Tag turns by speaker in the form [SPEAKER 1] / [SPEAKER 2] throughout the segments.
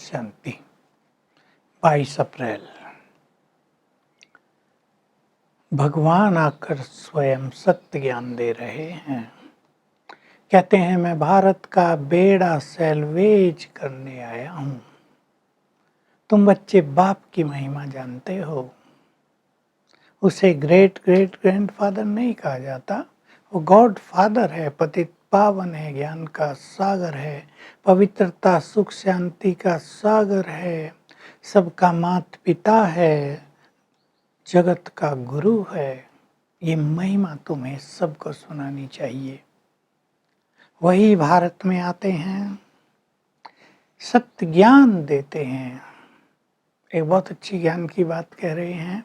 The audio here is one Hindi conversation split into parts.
[SPEAKER 1] शांति। 22 अप्रैल। भगवान आकर स्वयं सत्य ज्ञान दे रहे हैं। कहते हैं मैं भारत का बेड़ा सैलवेज करने आया हूँ। तुम बच्चे बाप की महिमा जानते हो। उसे ग्रेट ग्रेट ग्रैंडफादर नहीं कहा जाता, वो गॉड फादर है, पतित पावन है, ज्ञान का सागर है, पवित्रता सुख शांति का सागर है, सबका माता पिता है, जगत का गुरु है। ये महिमा तुम्हें सबको सुनानी चाहिए। वही भारत में आते हैं, सत्य ज्ञान देते हैं। एक बहुत अच्छी ज्ञान की बात कह रहे हैं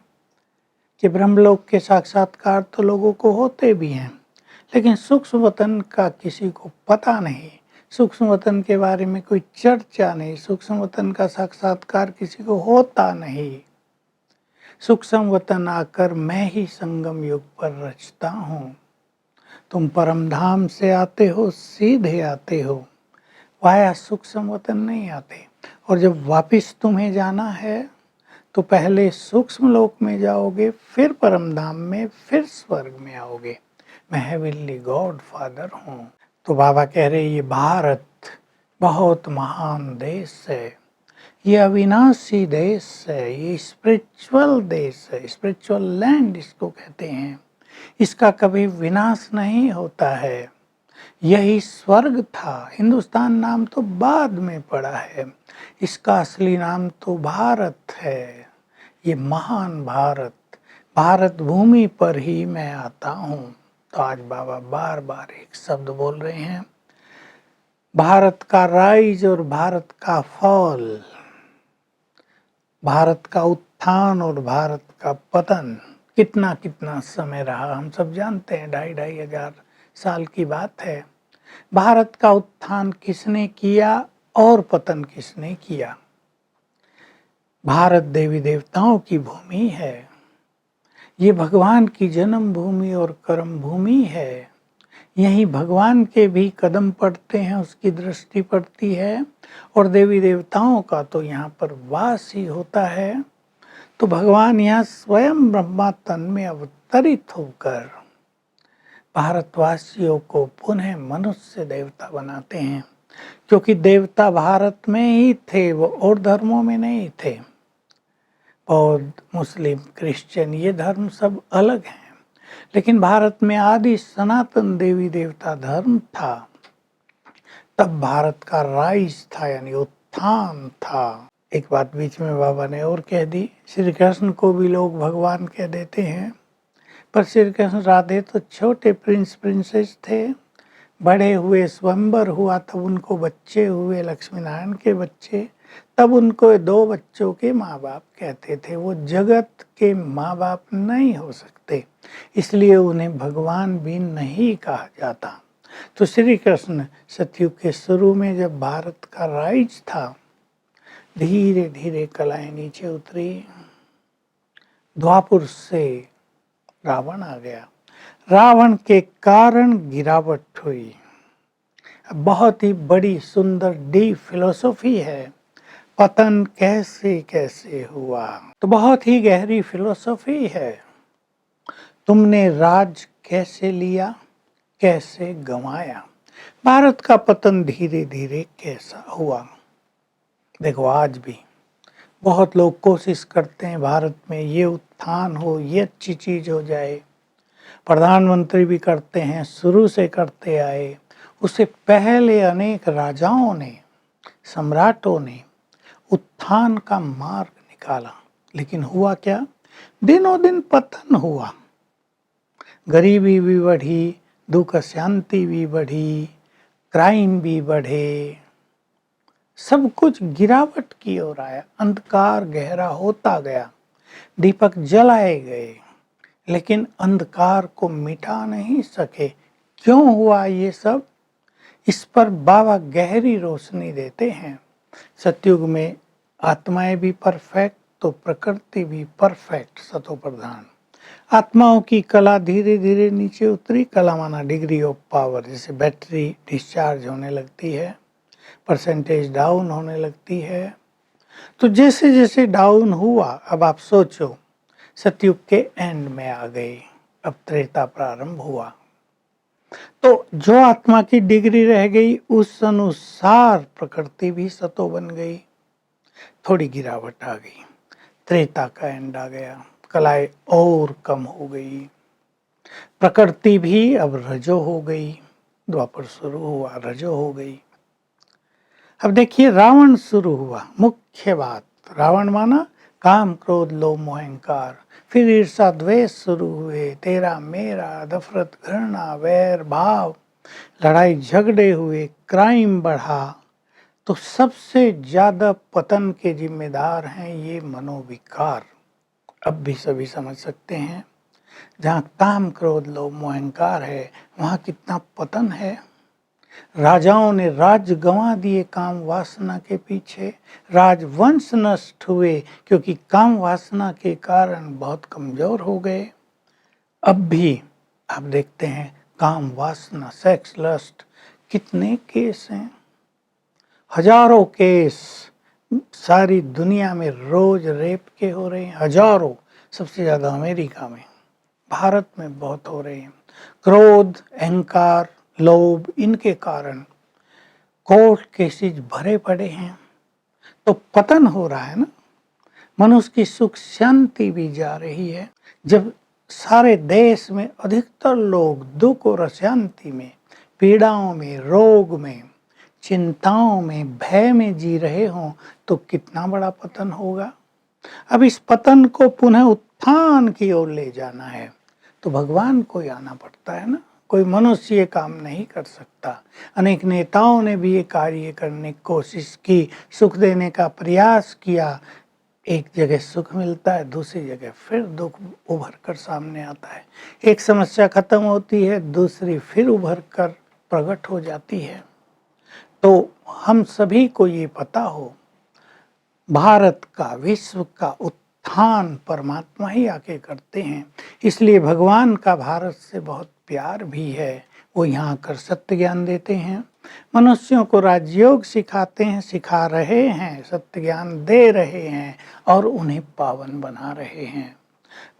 [SPEAKER 1] कि ब्रह्मलोक के साक्षात्कार तो लोगों को होते भी हैं, लेकिन सूक्ष्म वतन का किसी को पता नहीं। सूक्ष्म वतन के बारे में कोई चर्चा नहीं, सूक्ष्म वतन का साक्षात्कार किसी को होता नहीं। सूक्ष्म वतन आकर मैं ही संगम युग पर रचता हूँ। तुम परम धाम से आते हो, सीधे आते हो, वाया सूक्ष्म वतन नहीं आते। और जब वापिस तुम्हें जाना है तो पहले सूक्ष्म लोक में जाओगे, फिर परम धाम में, फिर स्वर्ग में आओगे। मैं हेवनली गॉड फादर हूँ। तो बाबा कह रहे ये भारत बहुत महान देश है, ये अविनाशी देश है, ये स्पिरिचुअल देश है, स्पिरिचुअल लैंड इसको कहते हैं। इसका कभी विनाश नहीं होता है। यही स्वर्ग था। हिंदुस्तान नाम तो बाद में पड़ा है, इसका असली नाम तो भारत है। ये महान भारत, भारत भूमि पर ही मैं आता हूँ। तो आज बाबा बार बार एक शब्द बोल रहे हैं, भारत का राइज और भारत का फॉल, भारत का उत्थान और भारत का पतन। कितना कितना समय रहा हम सब जानते हैं, 2,500 साल की बात है। भारत का उत्थान किसने किया और पतन किसने किया? भारत देवी देवताओं की भूमि है, ये भगवान की जन्म भूमि और कर्म भूमि है। यहीं भगवान के भी कदम पड़ते हैं, उसकी दृष्टि पड़ती है, और देवी देवताओं का तो यहाँ पर वास ही होता है। तो भगवान यहाँ स्वयं ब्रह्मा तन में अवतरित होकर भारतवासियों को पुनः मनुष्य देवता बनाते हैं। क्योंकि देवता भारत में ही थे, वो और धर्मों में नहीं थे। बौद्ध, मुस्लिम, क्रिश्चियन ये धर्म सब अलग हैं, लेकिन भारत में आदि सनातन देवी देवता धर्म था। तब भारत का राइज था, यानी उत्थान था। एक बात बीच में बाबा ने और कह दी, श्री कृष्ण को भी लोग भगवान कह देते हैं, पर श्री कृष्ण राधे तो छोटे प्रिंस प्रिंसेस थे। बड़े हुए, स्वयंवर हुआ, तब उनको बच्चे हुए, लक्ष्मी नारायण के बच्चे, तब उनको 2 बच्चों के माँ बाप कहते थे। वो जगत के माँ बाप नहीं हो सकते, इसलिए उन्हें भगवान भी नहीं कहा जाता। तो श्री कृष्ण सतयुग के शुरू में जब भारत का राइज था, धीरे धीरे कलाएं नीचे उतरी। द्वापुर से रावण आ गया, रावण के कारण गिरावट हुई। बहुत ही बड़ी सुंदर डीप फिलोसॉफी है, पतन कैसे कैसे हुआ। तो बहुत ही गहरी फिलोसॉफी है। तुमने राज कैसे लिया, कैसे गंवाया, भारत का पतन धीरे धीरे कैसा हुआ। देखो आज भी बहुत लोग कोशिश करते हैं भारत में ये उत्थान हो, ये अच्छी चीज हो जाए। प्रधानमंत्री भी करते हैं, शुरू से करते आए। उससे पहले अनेक राजाओं ने, सम्राटों ने उत्थान का मार्ग निकाला, लेकिन हुआ क्या? दिनों दिन पतन हुआ। गरीबी भी बढ़ी, दुख शांति भी बढ़ी, क्राइम भी बढ़े, सब कुछ गिरावट की ओर आया। अंधकार गहरा होता गया, दीपक जलाए गए, लेकिन अंधकार को मिटा नहीं सके। क्यों हुआ ये सब? इस पर बाबा गहरी रोशनी देते हैं। सतयुग में आत्माएं भी परफेक्ट तो प्रकृति भी परफेक्ट, सतो प्रधान। आत्माओं की कला धीरे धीरे नीचे उतरी। कला माना डिग्री ऑफ पावर, जैसे बैटरी डिस्चार्ज होने लगती है, परसेंटेज डाउन होने लगती है, तो जैसे जैसे डाउन हुआ, अब आप सोचो सतयुग के एंड में आ गए, अब त्रेता प्रारंभ हुआ। तो जो आत्मा की डिग्री रह गई उस अनुसार प्रकृति भी सतो बन गई, थोड़ी गिरावट आ गई। त्रेता का एंड आ गया, कलाएं और कम हो गई, प्रकृति भी अब रजो हो गई। द्वापर शुरू हुआ, रजो हो गई। अब देखिए रावण शुरू हुआ, मुख्य बात, रावण माना काम क्रोध लोभ मोह अहंकार। फिर ईर्षा द्वेष शुरू हुए, तेरा मेरा, नफरत घृणा वैर भाव, लड़ाई झगड़े हुए, क्राइम बढ़ा। तो सबसे ज्यादा पतन के जिम्मेदार हैं ये मनोविकार। अब भी सभी समझ सकते हैं, जहाँ काम क्रोध लोभ मोह अहंकार है वहाँ कितना पतन है। राजाओं ने राज्य गंवा दिए काम वासना के पीछे, राजवंश नष्ट हुए क्योंकि काम वासना के कारण बहुत कमजोर हो गए। अब भी आप देखते हैं काम वासना, सेक्स लस्ट, कितने केस हैं, हजारों केस सारी दुनिया में रोज रेप के हो रहे हैं, हजारों। सबसे ज्यादा अमेरिका में, भारत में बहुत हो रहे हैं। क्रोध अहंकार लोभ, इनके कारण कोर्ट केसेस भरे पड़े हैं। तो पतन हो रहा है ना, मनुष्य की सुख शांति भी जा रही है। जब सारे देश में अधिकतर लोग दुख और अशांति में, पीड़ाओं में, रोग में, चिंताओं में, भय में जी रहे हों तो कितना बड़ा पतन होगा। अब इस पतन को पुनः उत्थान की ओर ले जाना है तो भगवान को ही आना पड़ता है ना, कोई मनुष्य ये काम नहीं कर सकता। अनेक नेताओं ने भी ये कार्य करने की कोशिश की, सुख देने का प्रयास किया, एक जगह सुख मिलता है, दूसरी जगह फिर दुख उभर कर सामने आता है। एक समस्या खत्म होती है, दूसरी फिर उभर कर प्रकट हो जाती है। तो हम सभी को ये पता हो, भारत का, विश्व का उत्थान परमात्मा ही आके करते हैं। इसलिए भगवान का भारत से बहुत प्यार भी है। वो यहाँ आकर सत्य ज्ञान देते हैं, मनुष्यों को राजयोग सिखाते हैं, सिखा रहे हैं, सत्य ज्ञान दे रहे हैं और उन्हें पावन बना रहे हैं।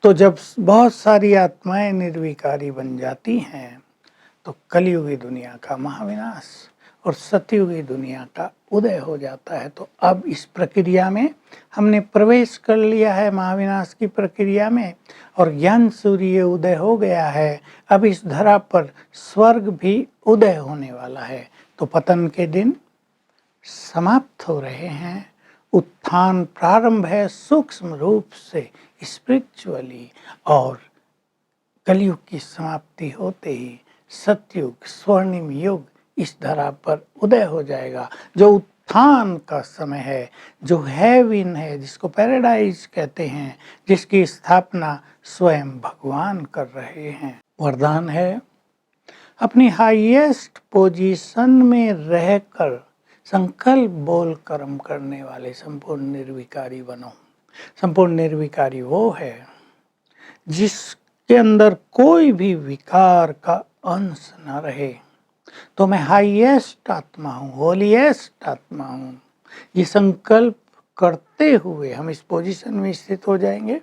[SPEAKER 1] तो जब बहुत सारी आत्माएं निर्विकारी बन जाती हैं तो कलयुगी दुनिया का महाविनाश और सतयुगी दुनिया का उदय हो जाता है। तो अब इस प्रक्रिया में हमने प्रवेश कर लिया है, महाविनाश की प्रक्रिया में, और ज्ञान सूर्य उदय हो गया है। अब इस धरा पर स्वर्ग भी उदय होने वाला है। तो पतन के दिन समाप्त हो रहे हैं, उत्थान प्रारंभ है सूक्ष्म रूप से, स्पिरिचुअली। और कलयुग की समाप्ति होते ही सतयुग, स्वर्णिम युग इस धरा पर उदय हो जाएगा, जो उत्थान का समय है, जो हेवन है, जिसको पैराडाइज कहते हैं, जिसकी स्थापना स्वयं भगवान कर रहे हैं। वरदान है, अपनी हाईएस्ट पोजीशन में रहकर संकल्प बोल कर्म करने वाले संपूर्ण निर्विकारी बनो। संपूर्ण निर्विकारी वो है जिसके अंदर कोई भी विकार का अंश न रहे। तो मैं हाईएस्ट आत्मा हूँ, होलीएस्ट आत्मा हूँ, ये संकल्प करते हुए हम इस पोजीशन में स्थित हो जाएंगे।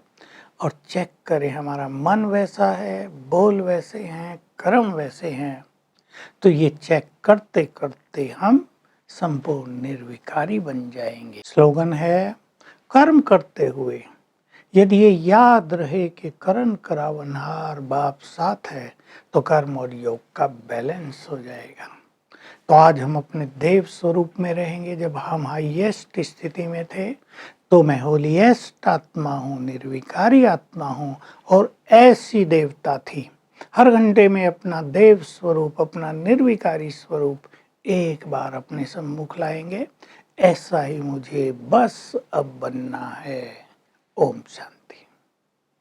[SPEAKER 1] और चेक करें, हमारा मन वैसा है, बोल वैसे हैं, कर्म वैसे हैं। तो ये चेक करते करते हम संपूर्ण निर्विकारी बन जाएंगे। स्लोगन है, कर्म करते हुए यदि ये याद रहे कि करण करावनहार बाप साथ है तो कर्म और योग का बैलेंस हो जाएगा। तो आज हम अपने देव स्वरूप में रहेंगे। जब हम हाईएस्ट स्थिति में थे तो मैं होलीएस्ट आत्मा हूँ, निर्विकारी आत्मा हूँ, और ऐसी देवता थी। हर घंटे में अपना देव स्वरूप, अपना निर्विकारी स्वरूप एक बार अपने सम्मुख लाएंगे। ऐसा ही मुझे बस अब बनना है। ओम शांति।